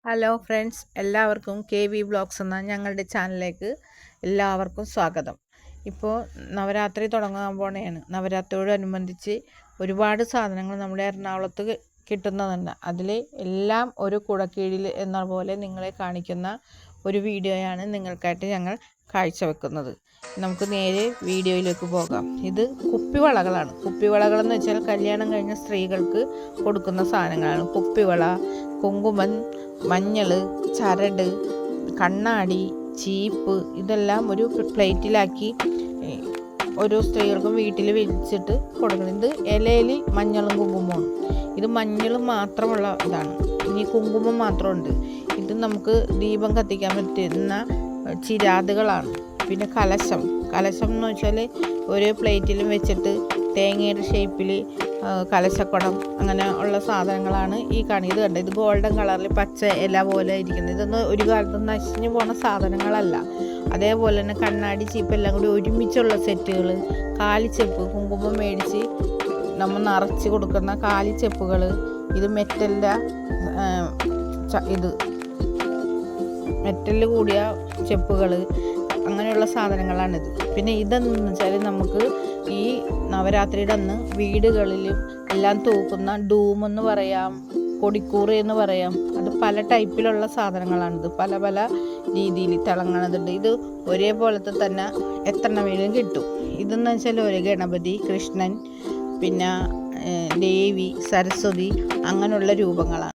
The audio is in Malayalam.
ഹലോ ഫ്രണ്ട്സ്, എല്ലാവർക്കും KB വ്ളോഗ്സ് എന്ന ഞങ്ങളുടെ ചാനലിലേക്ക് എല്ലാവർക്കും സ്വാഗതം. ഇപ്പോൾ നവരാത്രി തുടങ്ങാൻ പോണെയാണ്. നവരാത്രിയോടനുബന്ധിച്ച് ഒരുപാട് സാധനങ്ങൾ നമ്മുടെ എറണാകുളത്ത് കിട്ടുന്നതുണ്ട്. അതിൽ എല്ലാം ഒരു കുടക്കീഴിൽ എന്ന പോലെ നിങ്ങളെ കാണിക്കുന്ന ഒരു വീഡിയോയാണ് നിങ്ങൾക്കായിട്ട് ഞങ്ങൾ കാഴ്ചവെക്കുന്നത്. നമുക്ക് നേരെ വീഡിയോയിലേക്ക് പോകാം. ഇത് കുപ്പിവളകളാണ്. കുപ്പിവളകളെന്ന് വെച്ചാൽ കല്യാണം കഴിഞ്ഞ സ്ത്രീകൾക്ക് കൊടുക്കുന്ന സാധനങ്ങളാണ്. കുപ്പിവള, കുങ്കുമം, മഞ്ഞൾ, ചരട്, കണ്ണാടി, ചീപ്പ് ഇതെല്ലാം ഒരു പ്ലേറ്റിലാക്കി ഓരോ സ്ത്രീകൾക്കും വീട്ടിൽ വെച്ചിട്ട് കൊടുക്കണം. ഇത് ഇലയിൽ മഞ്ഞളും കുങ്കുമമാണ്. ഇത് മഞ്ഞൾ മാത്രമുള്ള ഇതാണ്. ഇനി കുങ്കുമം മാത്രമുണ്ട്. ഇത് നമുക്ക് ദീപം കത്തിക്കാൻ പറ്റുന്ന ചിരാതുകളാണ്. പിന്നെ കലശം എന്ന് വെച്ചാൽ ഒരു പ്ലേറ്റിലും വെച്ചിട്ട് തേങ്ങയുടെ ഷേപ്പിൽ കലശക്കുടം അങ്ങനെ ഉള്ള സാധനങ്ങളാണ് ഈ ഇത് കണ്ടത്. ഇത് ഗോൾഡൻ കളറിൽ പച്ച ഇല പോലെ ഇരിക്കുന്നത്. ഇതൊന്നും ഒരു കാലത്ത് നശിഞ്ഞു പോണ സാധനങ്ങളല്ല. അതേപോലെ തന്നെ കണ്ണാടി, ചീപ്പ് എല്ലാം കൂടി ഒരുമിച്ചുള്ള സെറ്റുകൾ, കാലിച്ചെപ്പ്, കുങ്കുമം മേടിച്ച് നമ്മൾ നിറച്ച് കൊടുക്കുന്ന കാലിച്ചെപ്പുകൾ, ഇത് മെറ്റലിൻ്റെ മെറ്റലിൽ കൂടിയ ചെപ്പുകൾ, അങ്ങനെയുള്ള സാധനങ്ങളാണിത്. പിന്നെ ഇതെന്ന് വെച്ചാൽ നമുക്ക് ഈ നവരാത്രിയുടെ അന്ന് വീടുകളിലും എല്ലാം തൂക്കുന്ന ഡൂം എന്ന് പറയാം, കൊടിക്കൂറ് എന്ന് പറയാം. അത് പല ടൈപ്പിലുള്ള സാധനങ്ങളാണിത്. പല പല രീതിയിൽ തിളങ്ങണതുണ്ട്. ഇത് ഒരേപോലത്തെ തന്നെ എത്ര വേലും കിട്ടും. ഇതെന്ന് വെച്ചാൽ ഒരു ഗണപതി, കൃഷ്ണൻ, പിന്നെ ദേവി, സരസ്വതി അങ്ങനെയുള്ള രൂപങ്ങളാണ്.